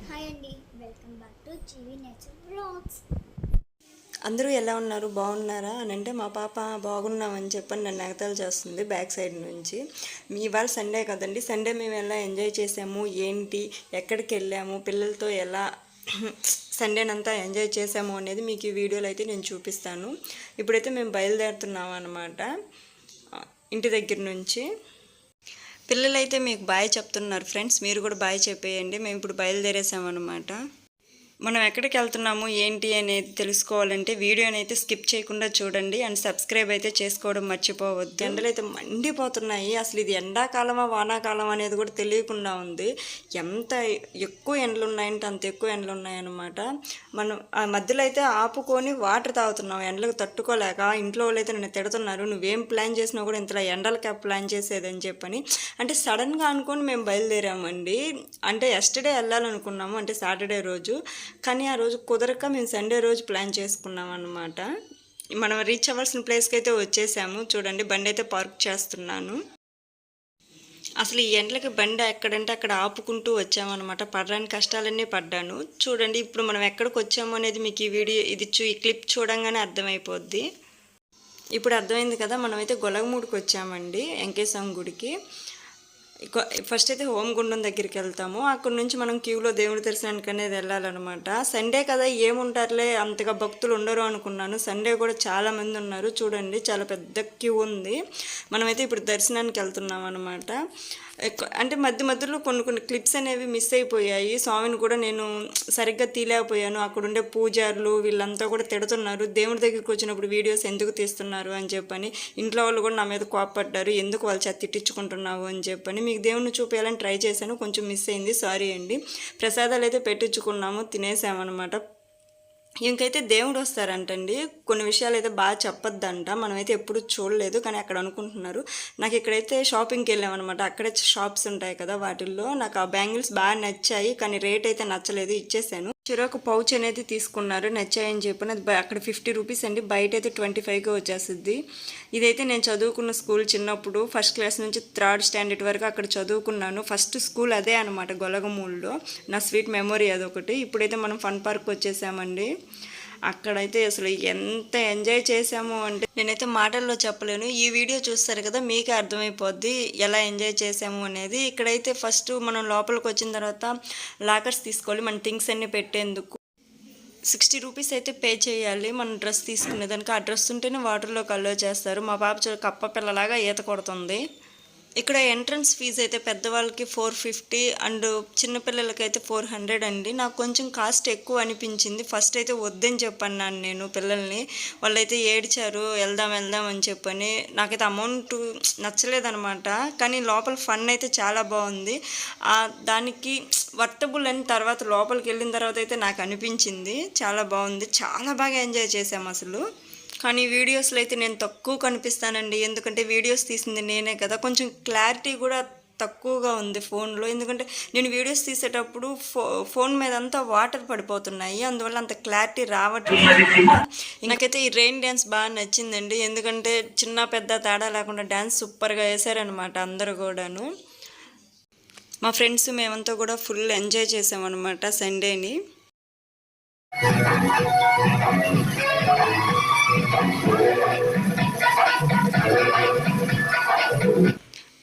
Hi అండి, welcome back to Jeevi Nature Vlogs. అందరూ ఎలా ఉన్నారు, బాగున్నారా అని అంటే మా పాప బాగున్నామని చెప్పని నన్ను ఎగతాళి చేస్తుంది బ్యాక్ సైడ్ నుంచి. ఇవాళ సండే కదండి, సండే మేము ఎలా ఎంజాయ్ చేసాము, ఏంటి, ఎక్కడికి వెళ్ళాము, పిల్లలతో ఎలా సండేనంతా ఎంజాయ్ చేసాము అనేది మీకు ఈ వీడియోలో అయితే నేను చూపిస్తాను. ఇప్పుడైతే మేము బయలుదేరుతున్నాము అన్నమాట ఇంటి దగ్గర నుంచి. పిల్లలైతే మీకు బాయ్ చెప్తున్నారు ఫ్రెండ్స్, మీరు కూడా బాయ్ చెప్పేయండి. మేము ఇప్పుడు బయలుదేరేసామన్నమాట. మనం ఎక్కడికి వెళ్తున్నాము ఏంటి అనేది తెలుసుకోవాలంటే వీడియోని అయితే స్కిప్ చేయకుండా చూడండి అండ్ సబ్స్క్రైబ్ అయితే చేసుకోవడం మర్చిపోవద్దు. ఎండలు అయితే మండిపోతున్నాయి. అసలు ఇది ఎండాకాలమా వానాకాలం అనేది కూడా తెలియకుండా ఉంది. ఎంత ఎక్కువ ఎండలు ఉన్నాయంటే అంత ఎక్కువ ఎండలు ఉన్నాయన్నమాట. మనం ఆ మధ్యలో అయితే ఆపుకొని వాటర్ తాగుతున్నాం ఎండలకు తట్టుకోలేక. ఇంట్లో వాళ్ళు అయితే నన్ను తిడుతున్నారు, నువ్వేం ప్లాన్ చేసినా కూడా ఇంతలా ఎండలకి ప్లాన్ చేసేదని చెప్పని. అంటే సడన్గా అనుకొని మేము బయలుదేరామండి. అంటే ఎస్టర్డే వెళ్ళాలనుకున్నాము, అంటే సాటర్డే రోజు. కానీ ఆ రోజు కుదరక మేము సండే రోజు ప్లాన్ చేసుకున్నాం అన్నమాట. మనం రీచ్ అవ్వాల్సిన ప్లేస్కి అయితే వచ్చేసాము. చూడండి, బండి అయితే పార్క్ చేస్తున్నాను. అసలు ఈ ఎండలకి బండి ఎక్కడంటే అక్కడ ఆపుకుంటూ వచ్చామన్నమాట. పడడానికి కష్టాలన్నీ పడ్డాను. చూడండి ఇప్పుడు మనం ఎక్కడికి వచ్చాము అనేది మీకు ఈ వీడియో ఈ క్లిప్ చూడంగానే అర్థమైపోద్ది. ఇప్పుడు అర్థమైంది కదా, మనమైతే గొలగమూడికి వచ్చామండి, వెంకటేశ్వర గుడికి. ఫస్ట్ అయితే హోమగుండం దగ్గరికి వెళ్తాము. అక్కడ నుంచి మనం క్యూలో దేవుడి దర్శనానికి అనేది వెళ్ళాలన్నమాట. సండే కదా ఏముంటారులే, అంతగా భక్తులు ఉండరు అనుకున్నాను. సండే కూడా చాలామంది ఉన్నారు. చూడండి, చాలా పెద్ద క్యూ ఉంది. మనమైతే ఇప్పుడు దర్శనానికి వెళ్తున్నాం అనమాట. అంటే మధ్యలో కొన్ని క్లిప్స్ అనేవి మిస్ అయిపోయాయి. స్వామిని కూడా నేను సరిగ్గా తీయలేకపోయాను. అక్కడ ఉండే పూజారులు వీళ్ళంతా కూడా తిడుతున్నారు, దేవుడి దగ్గరికి వచ్చినప్పుడు వీడియోస్ ఎందుకు తీస్తున్నారు అని చెప్పని. ఇంట్లో వాళ్ళు కూడా నా మీద కోపపడ్డారు, ఎందుకు వాళ్ళు చేత తిట్టించుకుంటున్నావు అని చెప్పని. మీకు దేవుడిని చూపించాలని ట్రై చేశాను, కొంచెం మిస్ అయింది, సారీ అండి. ప్రసాదాలు అయితే పెట్టించుకున్నాము, తినేసామన్నమాట. ఇంకైతే దేవుడు వస్తారంటండి. కొన్ని విషయాలు అయితే బాగా చెప్పొద్దంట, మనమైతే ఎప్పుడు చూడలేదు కానీ అక్కడ అనుకుంటున్నారు. నాకు ఇక్కడైతే షాపింగ్కి వెళ్ళామన్నమాట. అక్కడే షాప్స్ ఉంటాయి కదా, వాటిల్లో నాకు ఆ బ్యాంగిల్స్ బాగా నచ్చాయి కానీ రేట్ అయితే నచ్చలేదు, ఇచ్చేసాను. చిరొక పౌచ్ అనేది తీసుకున్నారు, నచ్చాయని చెప్పిన. అది అక్కడ 50 రూపీస్ అండి, బయట అయితే 25గా వచ్చేస్తుంది. ఇదైతే నేను చదువుకున్న స్కూల్, చిన్నప్పుడు ఫస్ట్ క్లాస్ నుంచి 3rd స్టాండర్డ్ వరకు అక్కడ చదువుకున్నాను. ఫస్ట్ స్కూల్ అదే అనమాట, గొలగమూడిలో. నా స్వీట్ మెమొరీ అదొకటి. ఇప్పుడైతే మనం ఫన్ పార్క్ వచ్చేసామండి. అక్కడైతే అసలు ఎంత ఎంజాయ్ చేసాము అంటే నేనైతే మాటల్లో చెప్పలేను. ఈ వీడియో చూస్తారు కదా, మీకే అర్థమైపోద్ది ఎలా ఎంజాయ్ చేసాము అనేది. ఇక్కడైతే ఫస్ట్ మనం లోపలికి వచ్చిన తర్వాత లాకర్స్ తీసుకోవాలి, మన థింగ్స్ అన్నీ పెట్టేందుకు. 60 రూపీస్ అయితే పే చేయాలి మనం డ్రెస్ తీసుకునేదానికి. ఆ డ్రెస్ ఉంటేనే వాటర్లోకి అలో చేస్తారు. మా పాప కప్ప పిల్లలాగా ఈత కొడుతుంది. ఇక్కడ ఎంట్రన్స్ ఫీజు అయితే పెద్దవాళ్ళకి 450 అండ్ చిన్నపిల్లలకి అయితే 400 అండి. నాకు కొంచెం కాస్ట్ ఎక్కువ అనిపించింది. ఫస్ట్ అయితే వద్దని చెప్పన్నాను నేను పిల్లల్ని. వాళ్ళైతే ఏడ్చారు వెళ్దాం అని చెప్పని. నాకైతే అమౌంట్ నచ్చలేదనమాట. కానీ లోపల ఫన్ అయితే చాలా బాగుంది. దానికి వర్తబుల్ అని తర్వాత లోపలికి వెళ్ళిన తర్వాత అయితే నాకు అనిపించింది చాలా బాగుంది. చాలా బాగా ఎంజాయ్ చేసాము అసలు. కానీ వీడియోస్లో అయితే నేను తక్కువ కనిపిస్తానండి, ఎందుకంటే వీడియోస్ తీసింది నేనే కదా. కొంచెం క్లారిటీ కూడా తక్కువగా ఉంది ఫోన్లో, ఎందుకంటే నేను వీడియోస్ తీసేటప్పుడు ఫోన్ మీద అంతా వాటర్ పడిపోతున్నాయి, అందువల్ల అంత క్లారిటీ రావట్లేదు. నాకైతే ఈ రెయిన్ డ్యాన్స్ బాగా నచ్చిందండి, ఎందుకంటే చిన్న పెద్ద తేడా లేకుండా డ్యాన్స్ సూపర్గా వేశారనమాట అందరూ కూడాను. మా ఫ్రెండ్స్ మేమంతా కూడా ఫుల్ ఎంజాయ్ చేసామన్నమాట సండేని.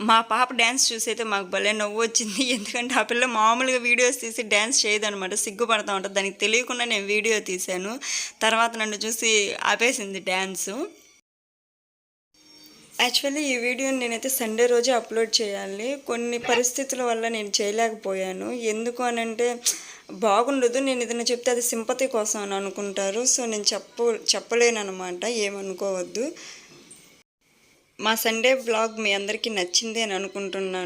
మా పాప డ్యాన్స్ చూసి అయితే మాకు భలే నవ్వు వచ్చింది. ఎందుకంటే ఆ పిల్ల మామూలుగా వీడియోస్ తీసి డ్యాన్స్ చేయదనమాట, సిగ్గుపడతా ఉంటుంది. దానికి తెలియకుండా నేను వీడియో తీశాను, తర్వాత నన్ను చూసి ఆపేసింది డ్యాన్సు. యాక్చువల్లీ ఈ వీడియోని నేనైతే సండే రోజే అప్లోడ్ చేయాలి, కొన్ని పరిస్థితుల వల్ల నేను చేయలేకపోయాను. ఎందుకు అనంటే బాగుండదు, నేను ఏదైనా చెప్తే అది సింపతి కోసం అని అనుకుంటారు. సో నేను చెప్పలేను అనమాట, ఏమనుకోవద్దు. మా సండే వ్లాగ్ మీ అందరికీ నచ్చింది అని అనుకుంటున్నాను.